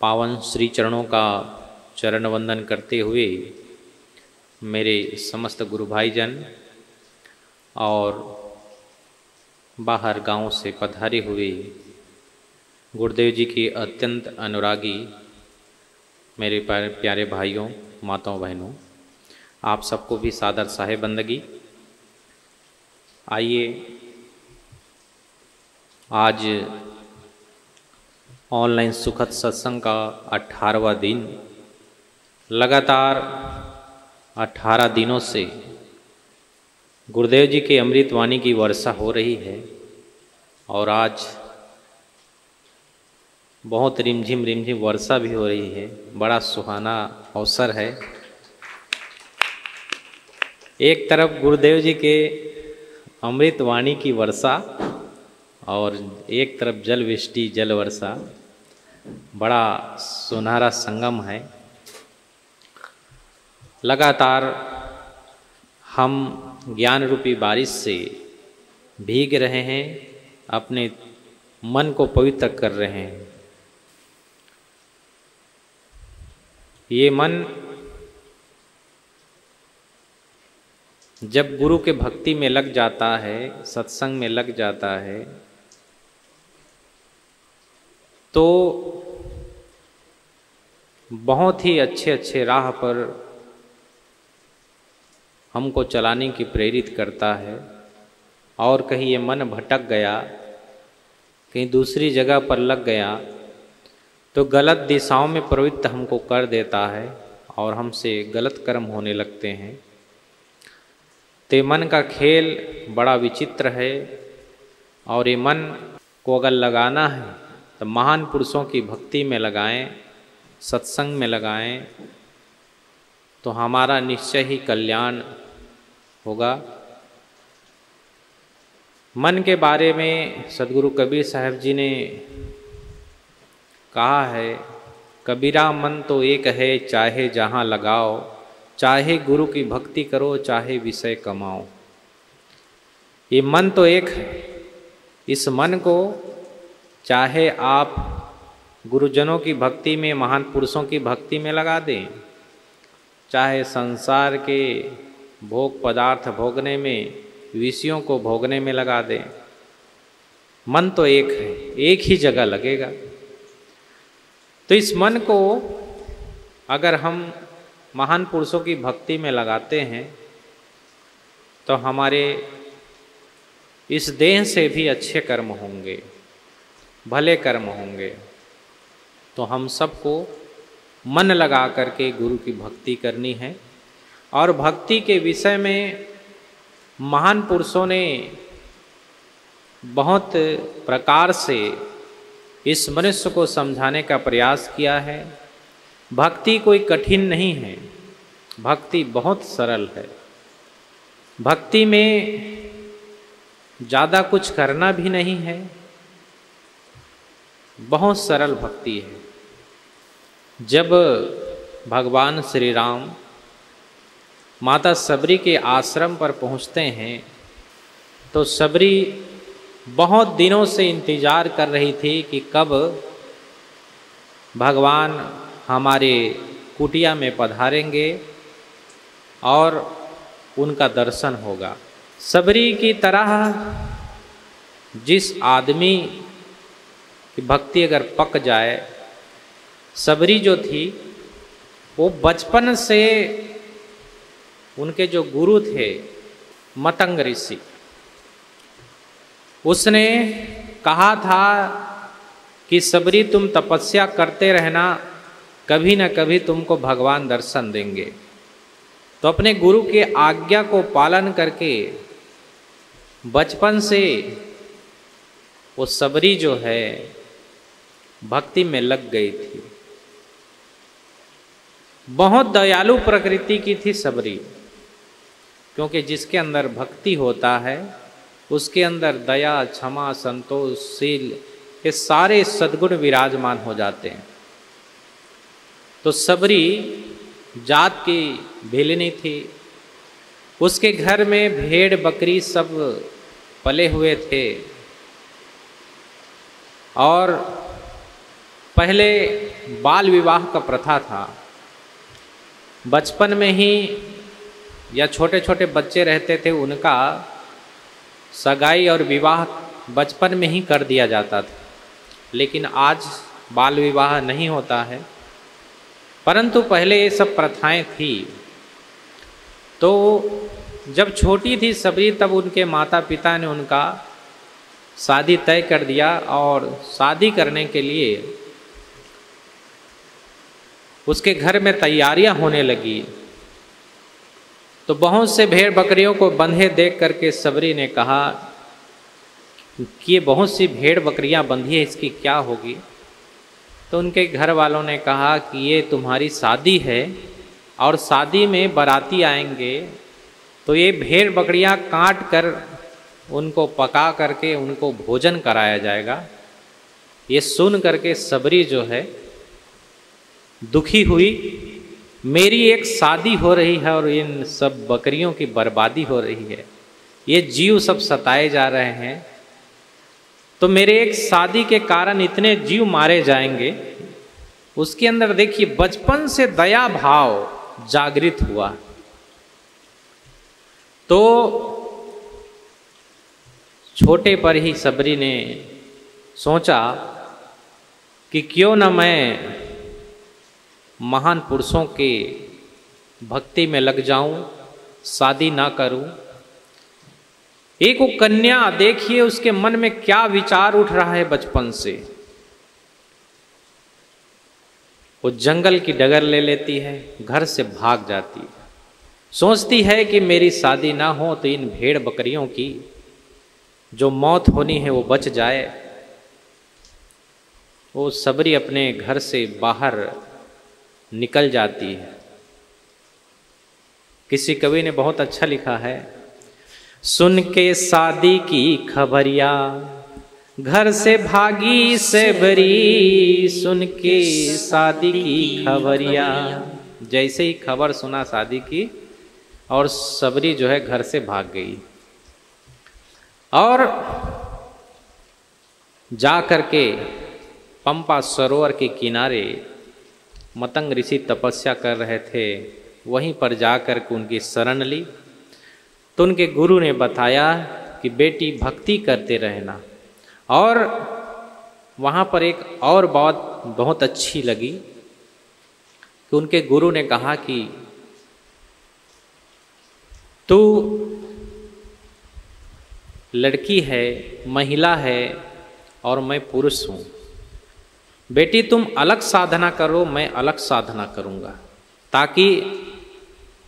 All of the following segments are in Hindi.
पावन श्री चरणों का चरण वंदन करते हुए मेरे समस्त गुरु भाईजन और बाहर गांव से पधारे हुए गुरुदेव जी के अत्यंत अनुरागी मेरे प्यारे भाइयों, माताओं, बहनों, आप सबको भी सादर साहेब बंदगी। आइए आज ऑनलाइन सुखद सत्संग का 18वां दिन, लगातार 18 दिनों से गुरुदेव जी के अमृत वाणी की वर्षा हो रही है और आज बहुत रिमझिम वर्षा भी हो रही है। बड़ा सुहाना अवसर है। एक तरफ गुरुदेव जी के अमृत वाणी की वर्षा और एक तरफ जल वृष्टि जल वर्षा, बड़ा सुनहरा संगम है। लगातार हम ज्ञान रूपी बारिश से भीग रहे हैं, अपने मन को पवित्र कर रहे हैं। ये मन जब गुरु के भक्ति में लग जाता है, सत्संग में लग जाता है, तो बहुत ही अच्छे राह पर हमको चलाने की प्रेरित करता है। और कहीं ये मन भटक गया, कहीं दूसरी जगह पर लग गया, तो गलत दिशाओं में प्रवृत्त हमको कर देता है और हमसे गलत कर्म होने लगते हैं। तो मन का खेल बड़ा विचित्र है और ये मन को अगर लगाना है तो महान पुरुषों की भक्ति में लगाएं, सत्संग में लगाएं, तो हमारा निश्चय ही कल्याण होगा। मन के बारे में सदगुरु कबीर साहब जी ने कहा है, कबीरा मन तो एक है चाहे जहाँ लगाओ, चाहे गुरु की भक्ति करो चाहे विषय कमाओ। ये मन तो एक है। इस मन को चाहे आप गुरुजनों की भक्ति में, महान पुरुषों की भक्ति में लगा दें, चाहे संसार के भोग पदार्थ भोगने में, विषयों को भोगने में लगा दें, मन तो एक है, एक ही जगह लगेगा। तो इस मन को अगर हम महान पुरुषों की भक्ति में लगाते हैं तो हमारे इस देह से भी अच्छे कर्म होंगे, भले कर्म होंगे। तो हम सबको मन लगा करके गुरु की भक्ति करनी है। और भक्ति के विषय में महान पुरुषों ने बहुत प्रकार से इस मनुष्य को समझाने का प्रयास किया है। भक्ति कोई कठिन नहीं है, भक्ति बहुत सरल है। भक्ति में ज़्यादा कुछ करना भी नहीं है, बहुत सरल भक्ति है। जब भगवान श्री राम माता सबरी के आश्रम पर पहुंचते हैं तो सबरी बहुत दिनों से इंतजार कर रही थी कि कब भगवान हमारे कुटिया में पधारेंगे और उनका दर्शन होगा। सबरी की तरह जिस आदमी की भक्ति अगर पक जाए, सबरी जो थी वो बचपन से उनके जो गुरु थे मतंग ऋषि, उसने कहा था कि सबरी तुम तपस्या करते रहना, कभी न कभी तुमको भगवान दर्शन देंगे। तो अपने गुरु के आज्ञा को पालन करके बचपन से वो सबरी जो है भक्ति में लग गई थी। बहुत दयालु प्रकृति की थी सबरी, क्योंकि जिसके अंदर भक्ति होता है उसके अंदर दया, क्षमा, संतोष, शील, ये सारे सद्गुण विराजमान हो जाते हैं। तो सबरी जात की भिलनी थी, उसके घर में भेड़ बकरी सब पले हुए थे और पहले बाल विवाह का प्रथा था। बचपन में ही या छोटे छोटे बच्चे रहते थे, उनका सगाई और विवाह बचपन में ही कर दिया जाता था। लेकिन आज बाल विवाह नहीं होता है, परंतु पहले ये सब प्रथाएं थी। तो जब छोटी थी सबरी, तब उनके माता पिता ने उनका शादी तय कर दिया और शादी करने के लिए उसके घर में तैयारियां होने लगी। तो बहुत से भेड़ बकरियों को बंधे देख करके सबरी ने कहा कि ये बहुत सी भेड़ बकरियां बंधी है, इसकी क्या होगी। तो उनके घर वालों ने कहा कि ये तुम्हारी शादी है और शादी में बाराती आएंगे, तो ये भेड़ बकरियां काट कर उनको पका करके उनको भोजन कराया जाएगा। ये सुन करके सबरी जो है दुखी हुई, मेरी एक शादी हो रही है और इन सब बकरियों की बर्बादी हो रही है, ये जीव सब सताए जा रहे हैं, तो मेरे एक शादी के कारण इतने जीव मारे जाएंगे। उसके अंदर देखिए बचपन से दया भाव जागृत हुआ। तो छोटे पर ही सबरी ने सोचा कि क्यों न मैं महान पुरुषों के भक्ति में लग जाऊं, शादी ना करूं। एक वो कन्या देखिए उसके मन में क्या विचार उठ रहा है बचपन से। वो जंगल की डगर ले लेती है, घर से भाग जाती है, सोचती है कि मेरी शादी ना हो तो इन भेड़ बकरियों की जो मौत होनी है वो बच जाए। वो सबरी अपने घर से बाहर निकल जाती है। किसी कवि ने बहुत अच्छा लिखा है, सुन के शादी की खबरिया घर से भागी सबरी, सुन के शादी की खबरिया। जैसे ही खबर सुना शादी की, और सबरी जो है घर से भाग गई और जा करके पंपा सरोवर के किनारे मतंग ऋषि तपस्या कर रहे थे, वहीं पर जाकर के उनकी शरण ली। तो उनके गुरु ने बताया कि बेटी भक्ति करते रहना। और वहाँ पर एक और बात बहुत अच्छी लगी कि उनके गुरु ने कहा कि तू लड़की है, महिला है और मैं पुरुष हूँ, बेटी तुम अलग साधना करो, मैं अलग साधना करूँगा, ताकि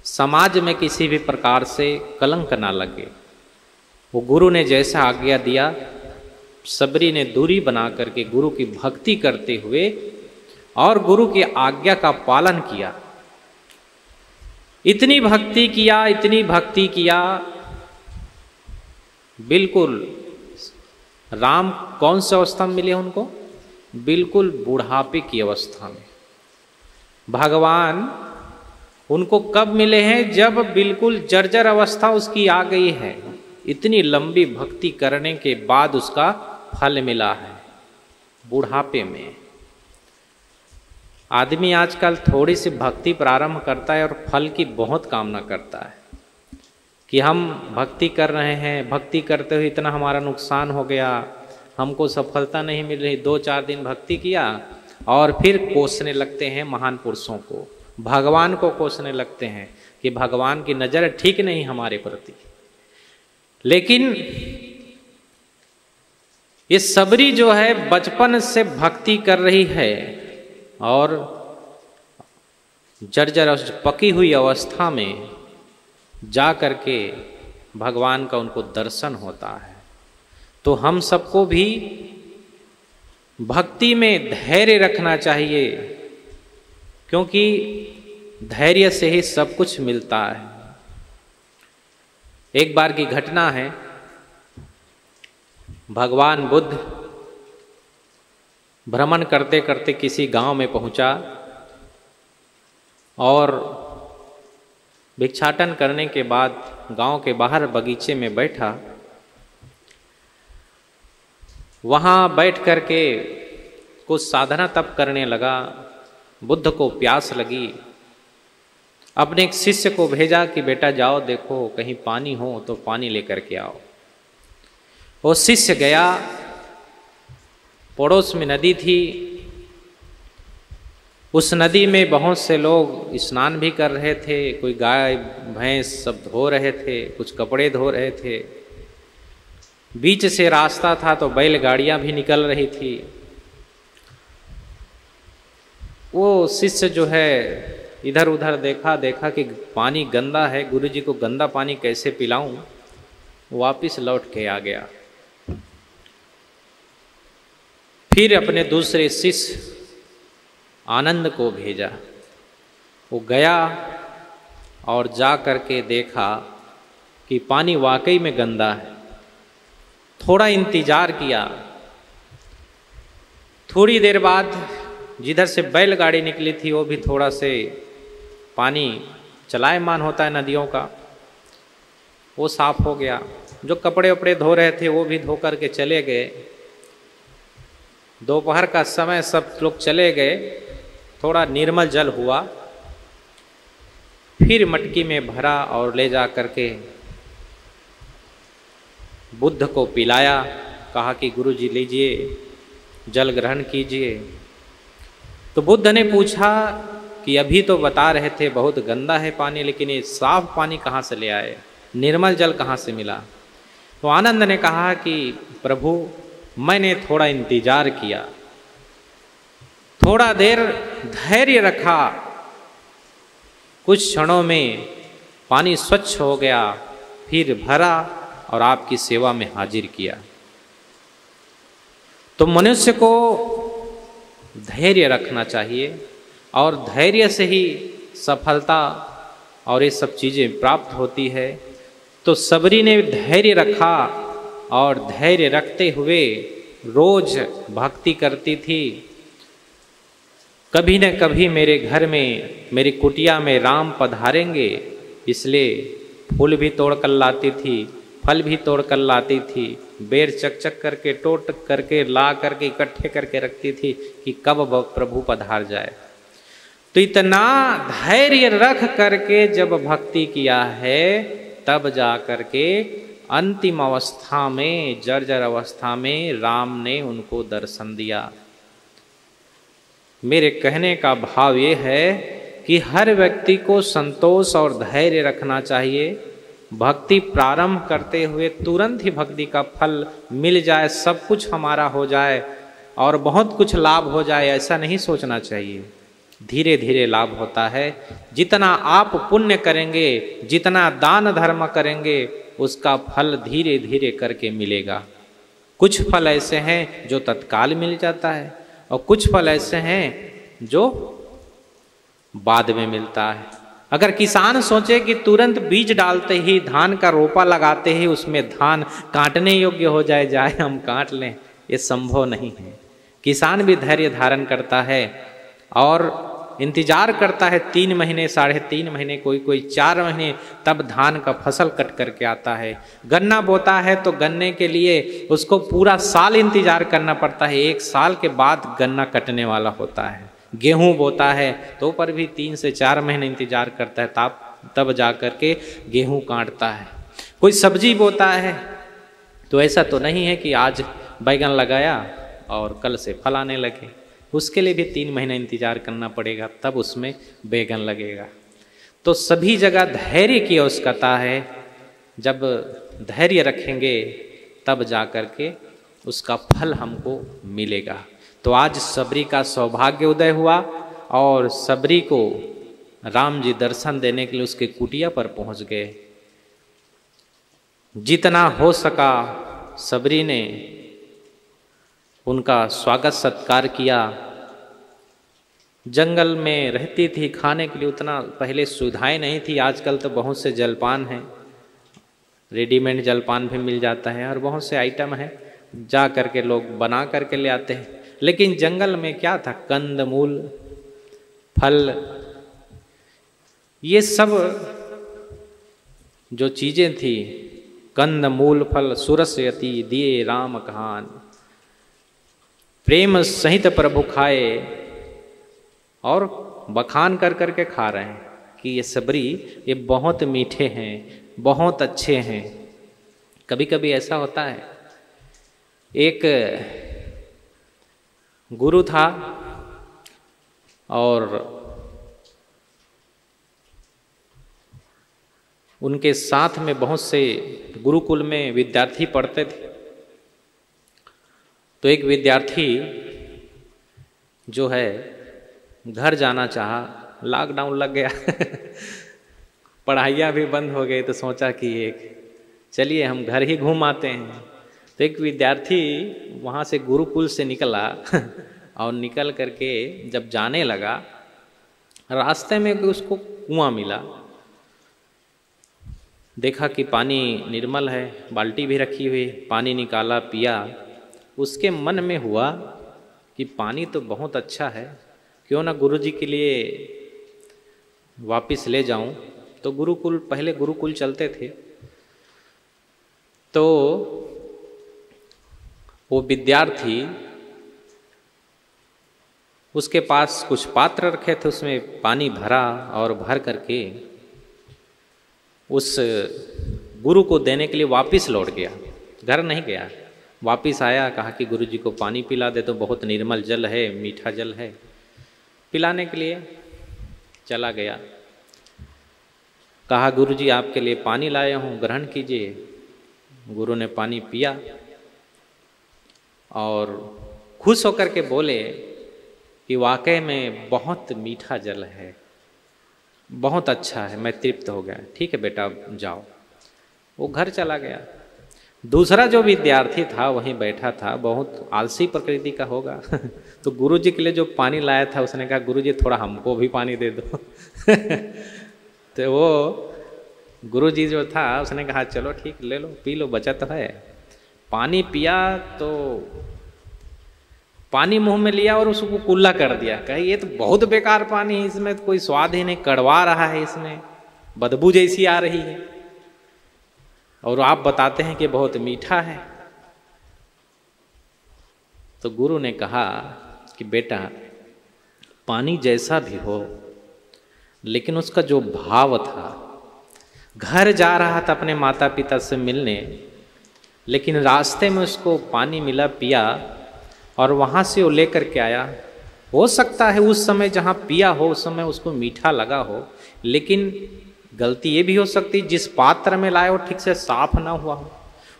समाज में किसी भी प्रकार से कलंक ना लगे। वो गुरु ने जैसा आज्ञा दिया, सबरी ने दूरी बना करके गुरु की भक्ति करते हुए और गुरु की आज्ञा का पालन किया। इतनी भक्ति किया, इतनी भक्ति किया, बिल्कुल राम कौन सी अवस्था में मिले उनको? बिल्कुल बुढ़ापे की अवस्था में। भगवान उनको कब मिले हैं? जब बिल्कुल जर्जर अवस्था उसकी आ गई है। इतनी लंबी भक्ति करने के बाद उसका फल मिला है बुढ़ापे में। आदमी आजकल थोड़ी सी भक्ति प्रारंभ करता है और फल की बहुत कामना करता है कि हम भक्ति कर रहे हैं, भक्ति करते हुए इतना हमारा नुकसान हो गया, हमको सफलता नहीं मिल रही। 2-4 दिन भक्ति किया और फिर कोसने लगते हैं महान पुरुषों को, भगवान को कोसने लगते हैं कि भगवान की नज़र ठीक नहीं हमारे प्रति। लेकिन ये सबरी जो है बचपन से भक्ति कर रही है और जर्जर पकी हुई अवस्था में जा करके भगवान का उनको दर्शन होता है। तो हम सबको भी भक्ति में धैर्य रखना चाहिए, क्योंकि धैर्य से ही सब कुछ मिलता है। एक बार की घटना है, भगवान बुद्ध भ्रमण करते करते किसी गांव में पहुंचा और भिक्षाटन करने के बाद गांव के बाहर बगीचे में बैठा। वहाँ बैठ करके कुछ साधना तप करने लगा। बुद्ध को प्यास लगी, अपने एक शिष्य को भेजा कि बेटा जाओ देखो कहीं पानी हो तो पानी लेकर के आओ। वो शिष्य गया, पड़ोस में नदी थी, उस नदी में बहुत से लोग स्नान भी कर रहे थे, कोई गाय भैंस सब धो रहे थे, कुछ कपड़े धो रहे थे। बीच से रास्ता था तो बैलगाड़ियां भी निकल रही थी। वो शिष्य जो है इधर उधर देखा कि पानी गंदा है, गुरुजी को गंदा पानी कैसे पिलाऊं, वापिस लौट के आ गया। फिर अपने दूसरे शिष्य आनंद को भेजा। वो गया और जा करके देखा कि पानी वाकई में गंदा है। थोड़ा इंतजार किया, थोड़ी देर बाद जिधर से बैलगाड़ी निकली थी वो भी थोड़ा से पानी चलायमान होता है नदियों का, वो साफ हो गया। जो कपड़े वपड़े धो रहे थे वो भी धो करके चले गए। दोपहर का समय सब लोग चले गए, थोड़ा निर्मल जल हुआ। फिर मटकी में भरा और ले जा करके बुद्ध को पिलाया। कहा कि गुरुजी लीजिए, जल ग्रहण कीजिए। तो बुद्ध ने पूछा कि अभी तो बता रहे थे बहुत गंदा है पानी, लेकिन ये साफ पानी कहाँ से ले आए, निर्मल जल कहाँ से मिला? तो आनंद ने कहा कि प्रभु मैंने थोड़ा इंतजार किया, थोड़ा देर धैर्य रखा, कुछ क्षणों में पानी स्वच्छ हो गया, फिर भरा और आपकी सेवा में हाजिर किया। तो मनुष्य को धैर्य रखना चाहिए और धैर्य से ही सफलता और ये सब चीज़ें प्राप्त होती है। तो सबरी ने धैर्य रखा और धैर्य रखते हुए रोज भक्ति करती थी। कभी न कभी मेरे घर में, मेरी कुटिया में राम पधारेंगे, इसलिए फूल भी तोड़ कर लाती थी, फल भी तोड़ कर लाती थी, बेर चक करके टोट करके ला करके इकट्ठे करके रखती थी कि कब प्रभु पधार जाए। तो इतना धैर्य रख करके जब भक्ति किया है तब जा करके अंतिम अवस्था में, जर्जर अवस्था में राम ने उनको दर्शन दिया। मेरे कहने का भाव ये है कि हर व्यक्ति को संतोष और धैर्य रखना चाहिए। भक्ति प्रारंभ करते हुए तुरंत ही भक्ति का फल मिल जाए, सब कुछ हमारा हो जाए और बहुत कुछ लाभ हो जाए, ऐसा नहीं सोचना चाहिए। धीरे धीरे लाभ होता है। जितना आप पुण्य करेंगे, जितना दान धर्म करेंगे, उसका फल धीरे धीरे करके मिलेगा। कुछ फल ऐसे हैं जो तत्काल मिल जाता है और कुछ फल ऐसे हैं जो बाद में मिलता है। अगर किसान सोचे कि तुरंत बीज डालते ही, धान का रोपा लगाते ही उसमें धान काटने योग्य हो जाए हम काट लें, ये संभव नहीं है। किसान भी धैर्य धारण करता है और इंतजार करता है 3 महीने, 3.5 महीने, कोई 4 महीने, तब धान का फसल कट करके आता है। गन्ना बोता है तो गन्ने के लिए उसको पूरा साल इंतजार करना पड़ता है, 1 साल के बाद गन्ना कटने वाला होता है। गेहूं बोता है तो पर भी 3 से 4 महीने इंतजार करता है, तब जा करके गेहूं काटता है। कोई सब्जी बोता है तो ऐसा तो नहीं है कि आज बैगन लगाया और कल से फल आने लगे, उसके लिए भी 3 महीना इंतजार करना पड़ेगा, तब उसमें बैगन लगेगा। तो सभी जगह धैर्य की आवश्यकता है। जब धैर्य रखेंगे तब जा कर के उसका फल हमको मिलेगा। तो आज सबरी का सौभाग्य उदय हुआ और सबरी को राम जी दर्शन देने के लिए उसके कुटिया पर पहुंच गए। जितना हो सका सबरी ने उनका स्वागत सत्कार किया। जंगल में रहती थी, खाने के लिए उतना पहले सुविधाएं नहीं थी। आजकल तो बहुत से जलपान हैं, रेडीमेड जलपान भी मिल जाता है और बहुत से आइटम हैं, जा करके लोग बना करके ले आते हैं। लेकिन जंगल में क्या था, कंद मूल फल, ये सब जो चीजें थी, कंद मूल फल सुरसयति दिए राम कहान। प्रेम सहित प्रभु खाए, और बखान कर कर के खा रहे हैं कि ये सबरी ये बहुत मीठे हैं, बहुत अच्छे हैं। कभी कभी ऐसा होता है, एक गुरु था और उनके साथ में बहुत से गुरुकुल में विद्यार्थी पढ़ते थे। तो एक विद्यार्थी जो है घर जाना चाहा, लॉकडाउन लग गया पढ़ाइयाँ भी बंद हो गई, तो सोचा कि चलिए हम घर ही घूम आते हैं। तो एक विद्यार्थी वहाँ से गुरुकुल से निकला और निकल करके जब जाने लगा, रास्ते में उसको कुआं मिला। देखा कि पानी निर्मल है, बाल्टी भी रखी हुई, पानी निकाला, पिया। उसके मन में हुआ कि पानी तो बहुत अच्छा है, क्यों ना गुरुजी के लिए वापस ले जाऊं। तो गुरुकुल, पहले गुरुकुल चलते थे, तो वो विद्यार्थी, उसके पास कुछ पात्र रखे थे, उसमें पानी भरा और भर करके उस गुरु को देने के लिए वापस लौट गया। घर नहीं गया, वापस आया, कहा कि गुरुजी को पानी पिला दे, तो बहुत निर्मल जल है, मीठा जल है। पिलाने के लिए चला गया, कहा गुरुजी आपके लिए पानी लाया हूँ, ग्रहण कीजिए। गुरु ने पानी पिया और खुश होकर के बोले कि वाकई में बहुत मीठा जल है, बहुत अच्छा है, मैं तृप्त हो गया। ठीक है बेटा जाओ। वो घर चला गया। दूसरा जो विद्यार्थी था वहीं बैठा था, बहुत आलसी प्रकृति का होगा तो गुरुजी के लिए जो पानी लाया था उसने कहा गुरुजी थोड़ा हमको भी पानी दे दो तो वो गुरुजी जो था उसने कहा चलो ठीक, ले लो, पी लो, बचत है। पानी पिया तो पानी मुंह में लिया और उसको कुल्ला कर दिया। कहे ये तो बहुत बेकार पानी है, इसमें तो कोई स्वाद ही नहीं, कड़वा रहा है, इसमें बदबू जैसी आ रही है, और आप बताते हैं कि बहुत मीठा है। तो गुरु ने कहा कि बेटा पानी जैसा भी हो, लेकिन उसका जो भाव था, घर जा रहा था अपने माता पिता से मिलने, लेकिन रास्ते में उसको पानी मिला, पिया, और वहाँ से वो लेकर के आया। हो सकता है उस समय जहाँ पिया हो उस समय उसको मीठा लगा हो, लेकिन गलती ये भी हो सकती जिस पात्र में लाए हो ठीक से साफ ना हुआ हो,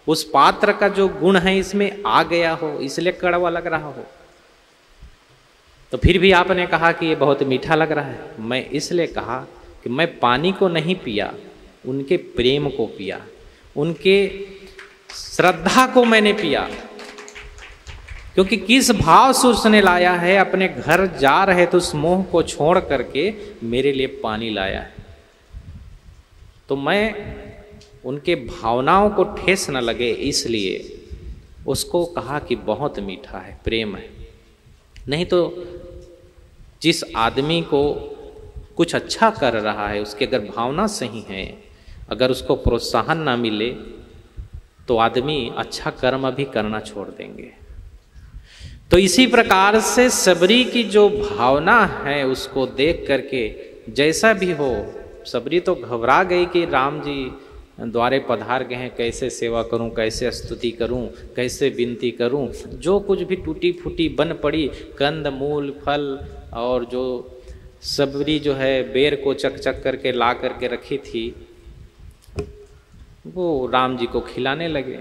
उस पात्र का जो गुण है इसमें आ गया हो, इसलिए कड़वा लग रहा हो। तो फिर भी आपने कहा कि ये बहुत मीठा लग रहा है। मैं इसलिए कहा कि मैं पानी को नहीं पिया, उनके प्रेम को पिया, उनके श्रद्धा को मैंने पिया, क्योंकि किस भाव से उसने लाया है। अपने घर जा रहे तो उस मोह को छोड़ करके मेरे लिए पानी लाया है, तो मैं उनके भावनाओं को ठेस न लगे इसलिए उसको कहा कि बहुत मीठा है, प्रेम है। नहीं तो जिस आदमी को कुछ अच्छा कर रहा है, उसकी अगर भावना सही है, अगर उसको प्रोत्साहन ना मिले तो आदमी अच्छा कर्म भी करना छोड़ देंगे। तो इसी प्रकार से सबरी की जो भावना है उसको देख करके जैसा भी हो, सबरी तो घबरा गई कि राम जी द्वारे पधार गए हैं, कैसे सेवा करूं, कैसे स्तुति करूं, कैसे विनती करूं। जो कुछ भी टूटी फूटी बन पड़ी, कंद मूल फल और जो सबरी जो है बेर को चक चक करके ला करके रखी थी, वो राम जी को खिलाने लगे।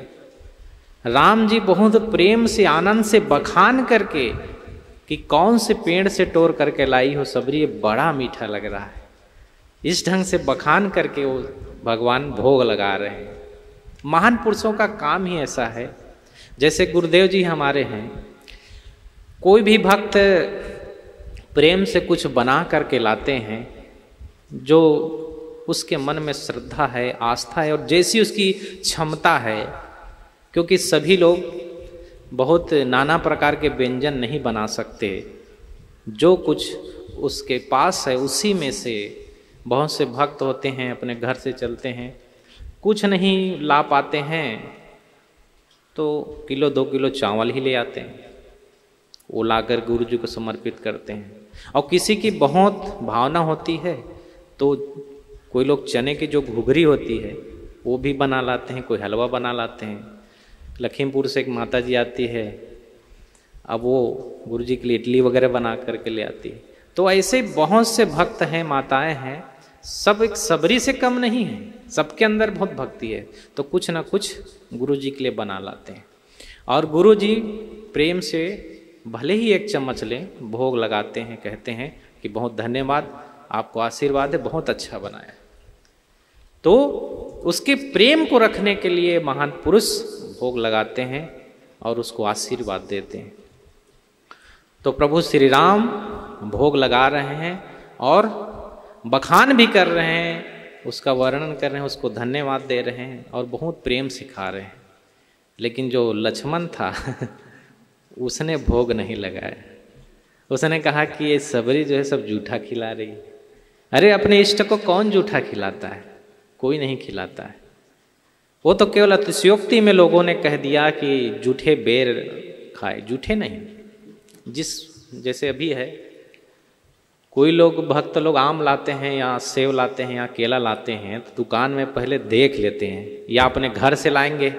राम जी बहुत प्रेम से आनंद से बखान करके कि कौन से पेड़ से तोड़ करके लाई हो सबरी, बड़ा मीठा लग रहा है, इस ढंग से बखान करके वो भगवान भोग लगा रहे हैं। महान पुरुषों का काम ही ऐसा है। जैसे गुरुदेव जी हमारे हैं, कोई भी भक्त प्रेम से कुछ बना करके लाते हैं, जो उसके मन में श्रद्धा है, आस्था है, और जैसी उसकी क्षमता है, क्योंकि सभी लोग बहुत नाना प्रकार के व्यंजन नहीं बना सकते, जो कुछ उसके पास है उसी में से बहुत से भक्त होते हैं अपने घर से चलते हैं, कुछ नहीं ला पाते हैं तो किलो 2 किलो चावल ही ले आते हैं, वो लाकर गुरु जी को समर्पित करते हैं। और किसी की बहुत भावना होती है तो कोई लोग चने की जो घुघरी होती है वो भी बना लाते हैं, कोई हलवा बना लाते हैं। लखीमपुर से एक माता जी आती है, अब वो गुरु जी के लिए इडली वगैरह बना करके ले आती है। तो ऐसे बहुत से भक्त हैं, माताएं हैं, सब एक सबरी से कम नहीं है, सबके अंदर बहुत भक्ति है, तो कुछ ना कुछ गुरु जी के लिए बना लाते हैं। और गुरु जी प्रेम से भले ही एक चम्मच लें, भोग लगाते हैं, कहते हैं कि बहुत धन्यवाद, आपको आशीर्वाद है, बहुत अच्छा बनाया। तो उसके प्रेम को रखने के लिए महान पुरुष भोग लगाते हैं और उसको आशीर्वाद देते हैं। तो प्रभु श्री राम भोग लगा रहे हैं और बखान भी कर रहे हैं, उसका वर्णन कर रहे हैं, उसको धन्यवाद दे रहे हैं और बहुत प्रेम सिखा रहे हैं। लेकिन जो लक्ष्मण था उसने भोग नहीं लगाया। उसने कहा कि ये सबरी जो है सब जूठा खिला रही है। अरे अपने इष्ट को कौन जूठा खिलाता है? कोई नहीं खिलाता है। वो तो केवल अतिशयोक्ति में लोगों ने कह दिया कि जूठे बेर खाए, जूठे नहीं। जैसे अभी है, कोई लोग भक्त लोग आम लाते हैं या सेब लाते हैं या केला लाते हैं तो दुकान में पहले देख लेते हैं, या अपने घर से लाएंगे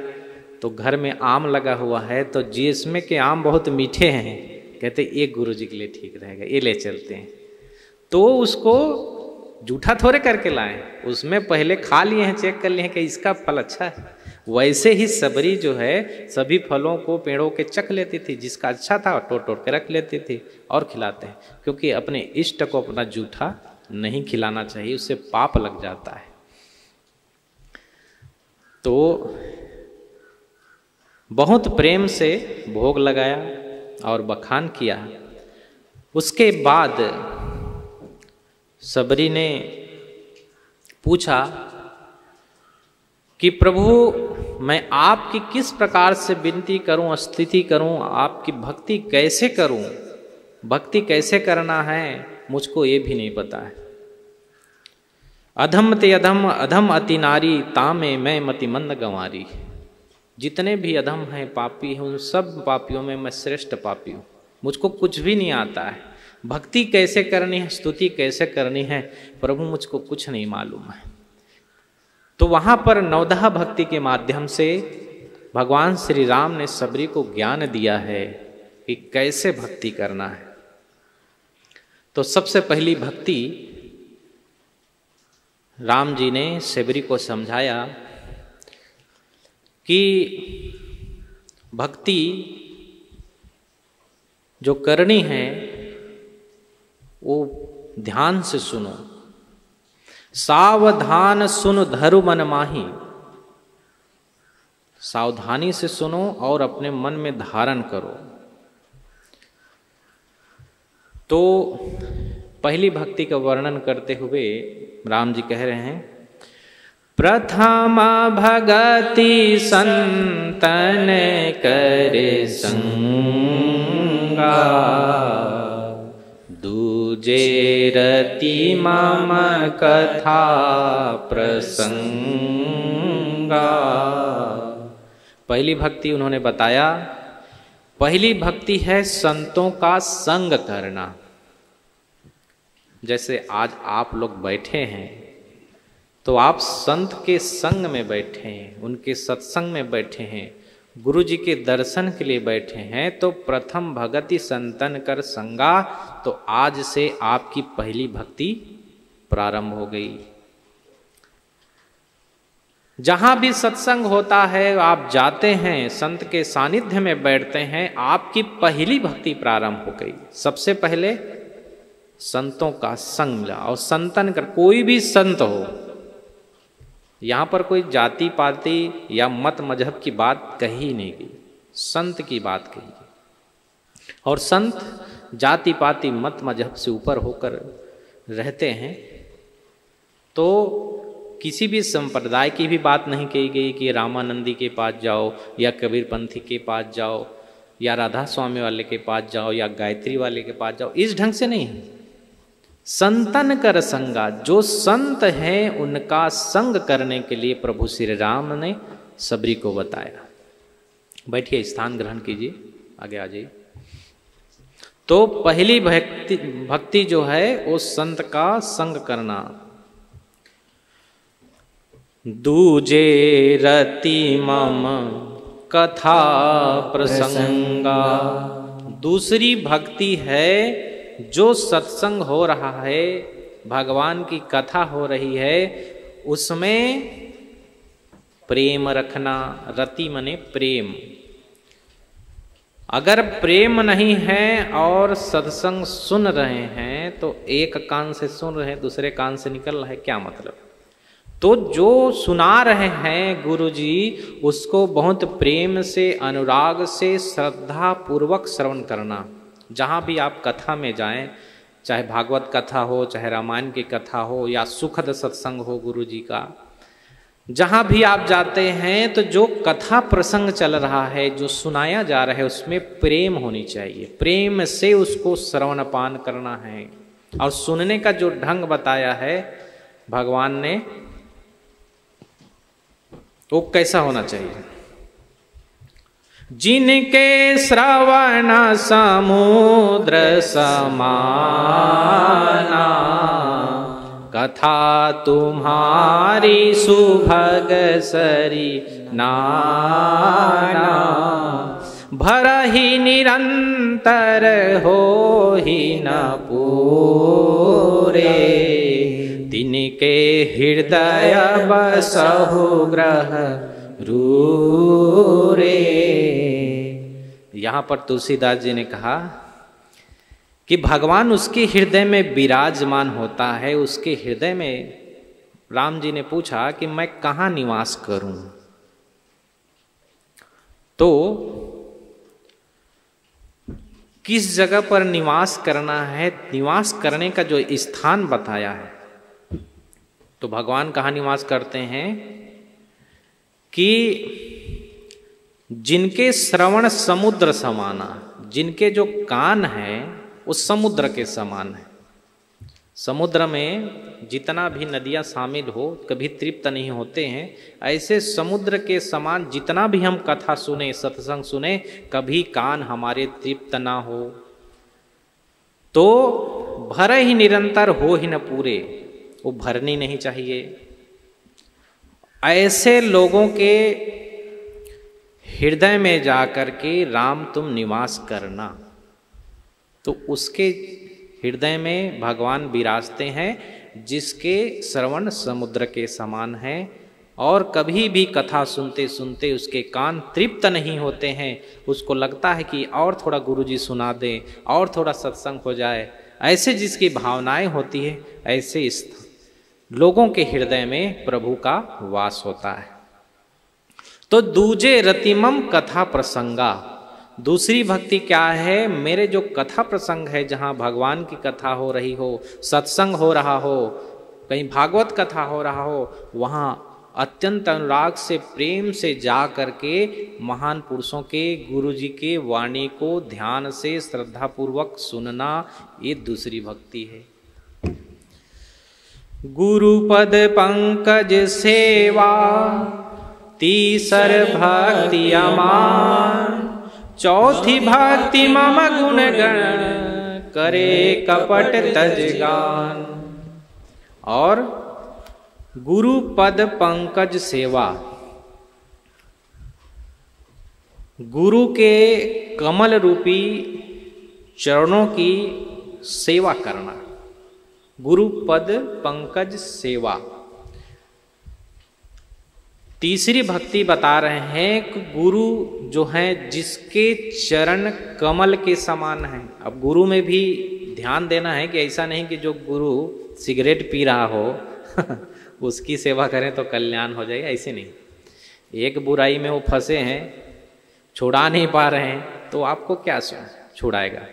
तो घर में आम लगा हुआ है तो जिसमें के आम बहुत मीठे हैं कहते ये गुरु जी के लिए ठीक रहेगा, ये ले चलते हैं। तो उसको जूठा थोड़े करके लाएं, उसमें पहले खा लिए हैं, चेक कर लिए हैं कि इसका फल अच्छा है। वैसे ही सबरी जो है सभी फलों को पेड़ों के चख लेती थी, जिसका अच्छा था तोड़ तोड़ के रख लेती थी और खिलाते हैं, क्योंकि अपने इष्ट को अपना जूठा नहीं खिलाना चाहिए, उससे पाप लग जाता है। तो बहुत प्रेम से भोग लगाया और बखान किया। उसके बाद सबरी ने पूछा कि प्रभु मैं आपकी किस प्रकार से विनती करूं, स्तुति करूं, आपकी भक्ति कैसे करूं, भक्ति कैसे करना है मुझको ये भी नहीं पता है। अधम ते अधम अधम अति नारी तामे मैं मति मंद गंवारी। जितने भी अधम हैं, पापी हैं, उन सब पापियों में मैं श्रेष्ठ पापी हूँ, मुझको कुछ भी नहीं आता है। भक्ति कैसे करनी है, स्तुति कैसे करनी है प्रभु मुझको कुछ नहीं मालूम है। तो वहाँ पर नवदह भक्ति के माध्यम से भगवान श्री राम ने सबरी को ज्ञान दिया है कि कैसे भक्ति करना है। तो सबसे पहली भक्ति राम जी ने सबरी को समझाया कि भक्ति जो करनी है वो ध्यान से सुनो, सावधान सुन धरु मन माही। सावधानी से सुनो और अपने मन में धारण करो। तो पहली भक्ति का वर्णन करते हुए राम जी कह रहे हैं, प्रथमा भगति संतन करे संगा, दूजे रति मम कथा प्रसंगा। पहली भक्ति उन्होंने बताया, पहली भक्ति है संतों का संग करना। जैसे आज आप लोग बैठे हैं तो आप संत के संग में बैठे हैं, उनके सत्संग में बैठे हैं, गुरु जी के दर्शन के लिए बैठे हैं। तो प्रथम भगति संतन कर संगा, तो आज से आपकी पहली भक्ति प्रारंभ हो गई। जहां भी सत्संग होता है आप जाते हैं, संत के सानिध्य में बैठते हैं, आपकी पहली भक्ति प्रारंभ हो गई। सबसे पहले संतों का संग मिला। और संतन कर, कोई भी संत हो, यहाँ पर कोई जाति पाति या मत मजहब की बात कही नहीं गई, संत की बात कही गई। और संत जाति पाति मत मजहब से ऊपर होकर रहते हैं। तो किसी भी संप्रदाय की भी बात नहीं कही गई कि रामानंदी के पास जाओ या कबीर पंथी के पास जाओ या राधा स्वामी वाले के पास जाओ या गायत्री वाले के पास जाओ, इस ढंग से नहीं। संतन कर संगा, जो संत हैं उनका संग करने के लिए प्रभु श्री राम ने सबरी को बताया। बैठिए, स्थान ग्रहण कीजिए, आगे आ जाइए। तो पहली भक्ति जो है वो संत का संग करना। दूजे रति मम कथा प्रसंगा, दूसरी भक्ति है जो सत्संग हो रहा है, भगवान की कथा हो रही है, उसमें प्रेम रखना। रति मने प्रेम। अगर प्रेम नहीं है और सत्संग सुन रहे हैं तो एक कान से सुन रहे हैं दूसरे कान से निकल रहा है, क्या मतलब। तो जो सुना रहे हैं गुरुजी उसको बहुत प्रेम से, अनुराग से, श्रद्धा पूर्वक श्रवण करना। जहाँ भी आप कथा में जाएं, चाहे भागवत कथा हो, चाहे रामायण की कथा हो, या सुखद सत्संग हो गुरुजी का, जहाँ भी आप जाते हैं तो जो कथा प्रसंग चल रहा है, जो सुनाया जा रहा है, उसमें प्रेम होनी चाहिए। प्रेम से उसको श्रवणपान करना है। और सुनने का जो ढंग बताया है भगवान ने, वो कैसा होना चाहिए। जिनके श्रवण समुद्र समाना, कथा तुम्हारी सुभग सरी नाना, भरहि निरंतर हो ही न पूरे, तिनके हृदय बसहु ग्रह रूरे। यहाँ पर तुलसीदास जी ने कहा कि भगवान उसके हृदय में विराजमान होता है। उसके हृदय में राम जी ने पूछा कि मैं कहाँ निवास करूं, तो किस जगह पर निवास करना है, निवास करने का जो स्थान बताया है, तो भगवान कहाँ निवास करते हैं कि जिनके श्रवण समुद्र समाना, जिनके जो कान हैं उस समुद्र के समान है। समुद्र में जितना भी नदियां शामिल हो कभी तृप्त नहीं होते हैं, ऐसे समुद्र के समान जितना भी हम कथा सुने, सत्संग सुने, कभी कान हमारे तृप्त ना हो। तो भर ही निरंतर हो ही न पूरे, वो भरनी नहीं चाहिए। ऐसे लोगों के हृदय में जाकर के राम तुम निवास करना, तो उसके हृदय में भगवान विराजते हैं जिसके श्रवण समुद्र के समान है। और कभी भी कथा सुनते सुनते उसके कान तृप्त नहीं होते हैं, उसको लगता है कि और थोड़ा गुरुजी सुना दें, और थोड़ा सत्संग हो जाए। ऐसे जिसकी भावनाएं होती है, ऐसे इस लोगों के हृदय में प्रभु का वास होता है। तो दूजे रतिमम कथा प्रसंगा, दूसरी भक्ति क्या है, मेरे जो कथा प्रसंग है, जहाँ भगवान की कथा हो रही हो, सत्संग हो रहा हो, कहीं भागवत कथा हो रहा हो, वहाँ अत्यंत अनुराग से, प्रेम से जा करके महान पुरुषों के, गुरु जी के वाणी को ध्यान से श्रद्धापूर्वक सुनना, ये दूसरी भक्ति है। गुरुपद पंकज सेवा तीसर भक्ति अमान, चौथी भक्ति मम गुण गण करे कपट तजगान। और गुरु पद पंकज सेवा, गुरु के कमल रूपी चरणों की सेवा करना, गुरु पद पंकज सेवा। तीसरी भक्ति बता रहे हैं कि गुरु जो हैं जिसके चरण कमल के समान हैं। अब गुरु में भी ध्यान देना है कि ऐसा नहीं कि जो गुरु सिगरेट पी रहा हो उसकी सेवा करें तो कल्याण हो जाएगा, ऐसे नहीं। एक बुराई में वो फंसे हैं, छुड़ा नहीं पा रहे हैं, तो आपको क्या छुड़ाएगा।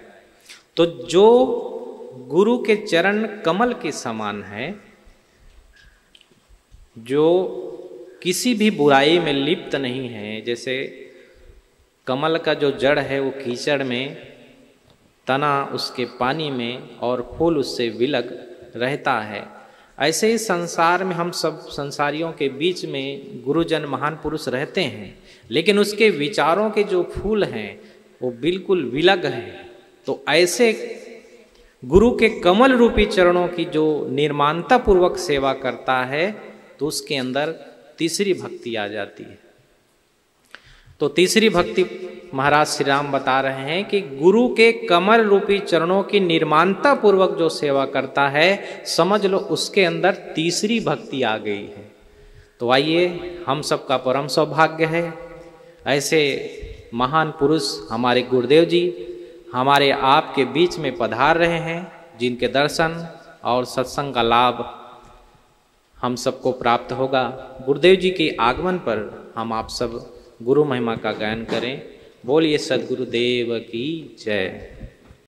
तो जो गुरु के चरण कमल के समान है, जो किसी भी बुराई में लिप्त नहीं है, जैसे कमल का जो जड़ है वो कीचड़ में, तना उसके पानी में और फूल उससे विलग रहता है, ऐसे ही संसार में हम सब संसारियों के बीच में गुरुजन महान पुरुष रहते हैं, लेकिन उसके विचारों के जो फूल हैं वो बिल्कुल विलग हैं, तो ऐसे गुरु के कमल रूपी चरणों की जो निर्माणता पूर्वक सेवा करता है तो उसके अंदर तीसरी भक्ति आ जाती है। तो तीसरी भक्ति महाराज श्री राम बता रहे हैं कि गुरु के कमल रूपी चरणों की निर्माणता पूर्वक जो सेवा करता है, समझ लो उसके अंदर तीसरी भक्ति आ गई है। तो आइए, हम सबका परम सौभाग्य है ऐसे महान पुरुष हमारे गुरुदेव जी हमारे आपके बीच में पधार रहे हैं, जिनके दर्शन और सत्संग का लाभ हम सबको प्राप्त होगा। गुरुदेव जी के आगमन पर हम आप सब गुरु महिमा का गायन करें। बोलिए सद्गुरुदेव की जय।